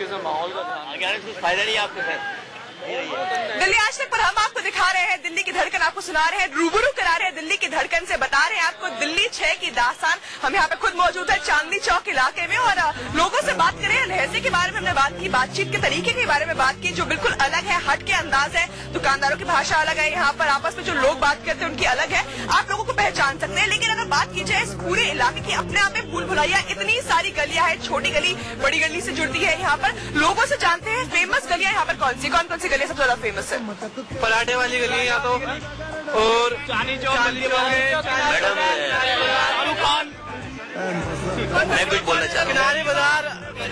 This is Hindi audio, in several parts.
चीज में माहौल का ध्यान, कुछ फायदा नहीं आपको सर। दिल्ली आज तक पर हम आपको दिखा रहे हैं, दिल्ली की धड़कन आपको सुना रहे हैं, रूबरू करा रहे हैं दिल्ली की धड़कन से, बता रहे हैं आपको दिल्ली 6 की दास्तान। हम यहाँ पे खुद मौजूद है चांदनी चौक इलाके में और लोगों से बात करें, लहजे के बारे में हमने बात की, बातचीत के तरीके के बारे में बात की जो बिल्कुल अलग है, हट के अंदाज है। दुकानदारों की भाषा अलग है, यहाँ पर आपस में जो लोग बात करते हैं उनकी अलग है, आप लोगों को पहचान सकते हैं। लेकिन अगर बात की जाए इस पूरे इलाके की, अपने आप में भूल भुलैया इतनी सारी गलियां है, छोटी गली बड़ी गली से जुड़ती है। यहाँ पर लोगों से जानते हैं फेमस गलियां यहाँ पर कौन सी गलियां सबसे ज्यादा फेमस है? पराठे वाली गली या तो और चांदनी चौक मैडम मैं कुछ बोलना चाहता हूँ। किनारे बाजार।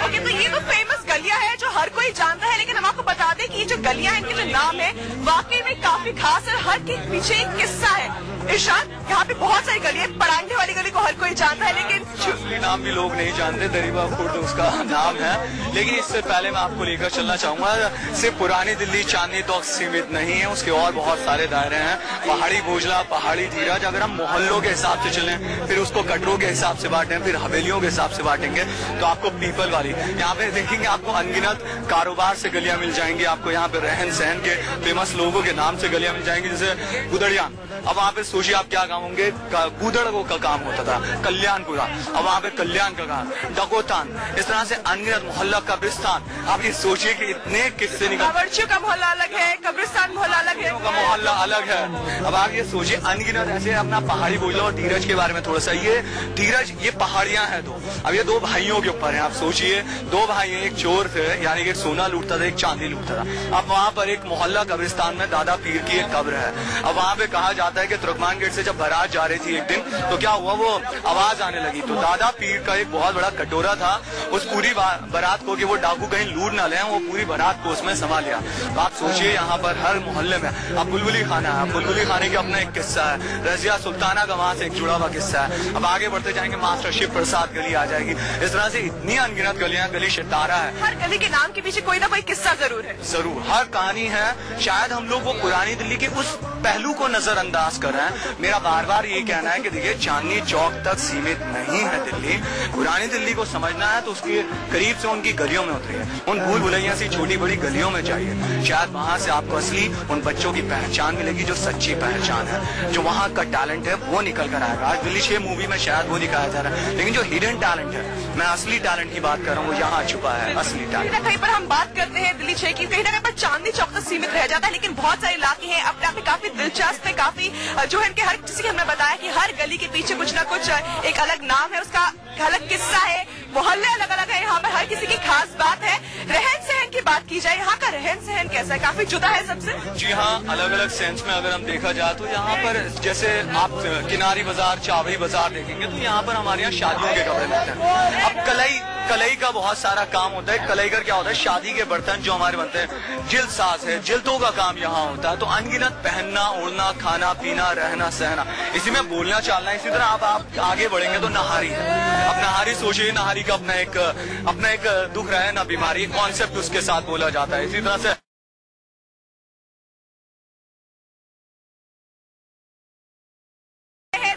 ओके, तो ये तो फेमस गलियां है जो हर कोई जानता है, लेकिन हम आपको बता दें कि ये जो गलियां हैं, इनके जो नाम है वाकई में काफी खास है, हर के पीछे एक किस्सा है। इरशाद, यहाँ पे बहुत सारी गलियां, परांठे वाली गली को हर कोई जानता है, लेकिन असली नाम भी लोग नहीं जानते, दरीबा खुर्द उसका नाम है। लेकिन इससे पहले मैं आपको लेकर चलना चाहूंगा, सिर्फ पुरानी दिल्ली चांदनी चौक सीमित नहीं है, उसके और बहुत सारे दायरे हैं। पहाड़ी भोजला, पहाड़ी धीरज, अगर हम मोहल्लों के हिसाब से चलें, फिर उसको कटरों के हिसाब से बांटें, फिर हवेलियों के हिसाब से बांटेंगे, तो आपको पीपल वाली यहाँ पे देखेंगे, आपको अनगिनत कारोबार से गलियां मिल जाएंगी, आपको यहाँ पे रहन सहन के फेमस लोगों के नाम से गलियां मिल जाएंगी, जैसे गुदड़ियान। अब वहाँ पे सोचिए आप क्या काम होंगे, गुदड़ का काम होता था, कल्याणपुरा, अब वहाँ पे कल्याण का काम, डकोतान, इस तरह से अनगिनत मोहल्ला, कब्रिस्तान। आप ये सोचिए कि इतने किस्से निकल, बावर्चियों का मोहल्ला अलग है, कब्रिस्तान मोहल्ला अलग है, का मोहल्ला अलग है। अब आप ये सोचिए अनगिनत ऐसे। अपना पहाड़ी भोजला और धीरज के बारे में थोड़ा सा, ये धीरज, ये पहाड़ियां हैं दो, अब ये दो भाइयों के ऊपर है। आप सोचिए दो भाई हैं, एक चोर थे, यानी कि एक सोना लूटता था, एक चांदी लूटता था। अब वहाँ पर एक मोहल्ला कब्रिस्तान में दादा पीर की एक कब्र है। अब वहाँ पे कहा जाता है कि तुर्कमान गेट से जब बारात जा रही थी एक दिन, तो क्या हुआ, वो आवाज आने लगी, तो दादा पीर का एक बहुत बड़ा कटोरा था, उस पूरी बारात को कि वो डाकू कहीं लूट ना ले, वो पूरी बारात को उसमें समा लिया। तो आप सोचिए यहाँ पर हर मोहल्ले में, अब बुलबुली खाना है, बुलबुली खाने का अपना एक किस्सा है, रजिया सुल्ताना का वहाँ से एक जुड़ा हुआ किस्सा है। अब आगे बढ़ते जाएंगे, मास्टर शिव प्रसाद गली आ जाएगी। इस तरह से इतनी अनगिनत गलियां, गली शितारा है, हर गली के नाम के पीछे कोई ना कोई किस्सा जरूर है, जरूर हर कहानी है। शायद हम लोग वो पुरानी दिल्ली के उस पहलू को नजरअंदाज कर रहे हैं। मेरा बार बार ये कहना है कि देखिए, चांदनी चौक तक सीमित नहीं है दिल्ली। पुरानी दिल्ली को समझना है तो उसके करीब से उनकी गलियों में उतरिए, उन भूल भुलैया सी छोटी बड़ी गलियों में जाइए, शायद वहाँ से आपको असली उन बच्चों की पहचान मिलेगी, जो सच्ची पहचान है, जो वहाँ का टैलेंट है वो निकल कर आएगा। आज दिल्ली 6 मूवी में शायद वो दिखाया जा रहा है, लेकिन जो हिडन टैलेंट है, मैं असली टैलेंट की बात कर रहा हूँ, वो यहाँ छुपा है, असली टैलेंट। कहीं पर हम बात करते हैं दिल्ली 6 की, कहीं ना कहीं पर चांदनी चौक तक सीमित रह जाता है, लेकिन बहुत सारे इलाके हैं अपने आप में काफी दिलचस्प है, काफी जो है इनके, हर किसी की हमने बताया कि हर गली के पीछे कुछ ना कुछ एक अलग नाम है, उसका अलग किस्सा है, मोहल्ले अलग अलग है, यहाँ पर हर किसी की खास बात है। रहन सहन की बात की जाए, यहाँ का रहन सहन कैसा है? काफी जुदा है सबसे। जी हाँ, अलग अलग सेंस में अगर हम देखा जाए तो यहाँ पर जैसे आप किनारी बाजार, चावड़ी बाजार देखेंगे तो यहाँ पर हमारे यहाँ शादियों के कपड़े मिलते हैं। अब कलई का बहुत सारा काम होता है। कलईगर क्या होता है, शादी के बर्तन जो हमारे बनते हैं, जिल्द साज है, जिल्दों का काम यहाँ होता है। तो अनगिनत पहनना, ओढ़ना, खाना पीना, रहना सहना, इसी में बोलना चालना। इसी तरह आप आगे बढ़ेंगे तो नहारी है। अब नहारी सोचिए, नहारी का अपना एक दुख रहा है ना, बीमारी, कॉन्सेप्ट उसके साथ बोला जाता है। इसी तरह से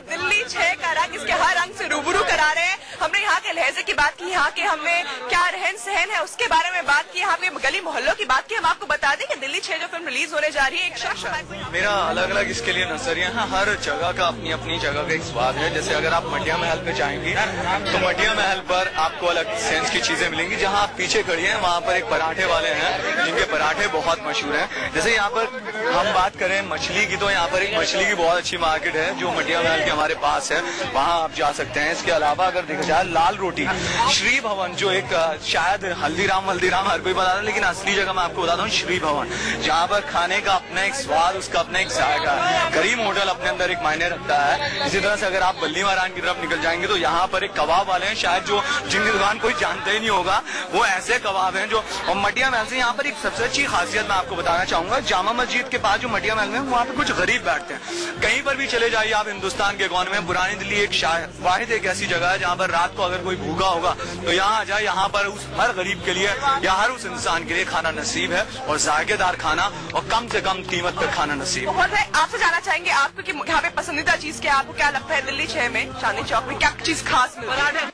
दिल्ली 6 का रंग, इसके हर रंग से रूबरू करा रहे हैं। हमने यहाँ के लहजे की बात की, यहाँ के हमने क्या रहन सहन है उसके बारे में बात की, यहाँ पे गली मोहल्लों की बात की। हम आपको बता दें कि दिल्ली 6 जो फिल्म रिलीज होने जा रही है, एक शख्स, मेरा अलग अलग इसके लिए नजरिया है। हर जगह का अपनी अपनी जगह का एक स्वाद है। जैसे अगर आप मटिया महल पे जाएंगी तो मटिया महल पर आपको अलग सेंस की चीजें मिलेंगी। जहाँ आप पीछे खड़ी हैं वहाँ पर एक पराठे वाले हैं जिनके पराठे बहुत मशहूर हैं। जैसे यहाँ पर हम बात करें मछली की, तो यहाँ पर एक मछली की बहुत अच्छी मार्केट है जो मटिया महल के हमारे पास है, वहाँ आप जा सकते हैं। इसके अलावा अगर देखा जाए, लाल रोटी, श्री भवन, जो एक शायद हल्दीराम हर कोई बता रहा है, लेकिन असली जगह मैं आपको बताता हूँ श्री भवन, जहाँ पर खाने का अपना एक स्वाद, उसका अपना एक जायका है। करीम होटल अपने अंदर एक मायने रखता है। इसी तरह से अगर आप बल्ली महारान की तरफ निकल जाएंगे तो यहाँ पर एक कबाब वाले हैं, शायद जो जिनकी दुकान कोई जानते ही नहीं होगा, वो ऐसे कबाब हैं जो। और मटिया महल से यहाँ पर एक सबसे अच्छी खासियत मैं आपको बताना चाहूंगा, जामा मस्जिद के पास जो मटिया महल में, वहाँ पे कुछ गरीब बैठते हैं। कहीं पर भी चले जाइए आप हिंदुस्तान के कोने में, पुरानी दिल्ली एक वाहिद एक ऐसी जगह है जहाँ पर रात को अगर कोई भूखा होगा तो यहाँ आ जाए। यहाँ पर उस हर गरीब के लिए या हर उस इंसान के लिए खाना नसीब है, और जायकेदार खाना और कम से कम कीमत पर खाना नसीब। बहुत है, आपसे जानना चाहेंगे आपको कि यहाँ पे पसंदीदा चीज क्या, आपको क्या लगता है दिल्ली 6 में, चांदनी चौक में क्या चीज खास मिलती है?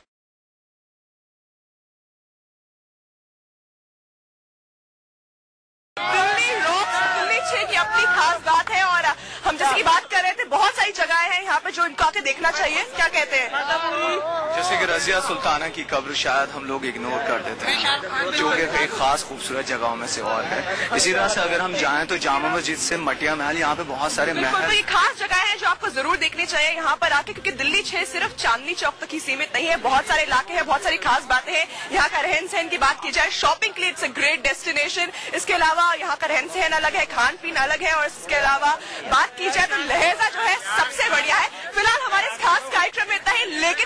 आए हैं यहाँ पे जो इनको आके देखना चाहिए, क्या कहते हैं? जैसे कि रजिया सुल्ताना की कब्र शायद हम लोग इग्नोर कर देते हैं, जो कि एक खास खूबसूरत जगहों में से और है। इसी तरह से अगर हम जाएं तो जामा मस्जिद से मटिया महल, यहाँ पे बहुत सारे बिल्कुल, तो महल। ये खास जगह है जो आपको जरूर देखनी चाहिए यहाँ पर आके, क्योंकि दिल्ली 6 सिर्फ चांदनी चौक तक ही सीमित नहीं है, बहुत सारे इलाके हैं, बहुत सारी खास बातें हैं। यहाँ का रहन सहन की बात की जाए, शॉपिंग के लिए इट्स अ ग्रेट डेस्टिनेशन। इसके अलावा यहाँ का रहन सहन अलग है, खान पीन अलग है, और इसके अलावा बात की जाए तो लहजा जो है सबसे बढ़िया है। फिलहाल हमारे इस खास कार्यक्रम में इतना ही, लेकिन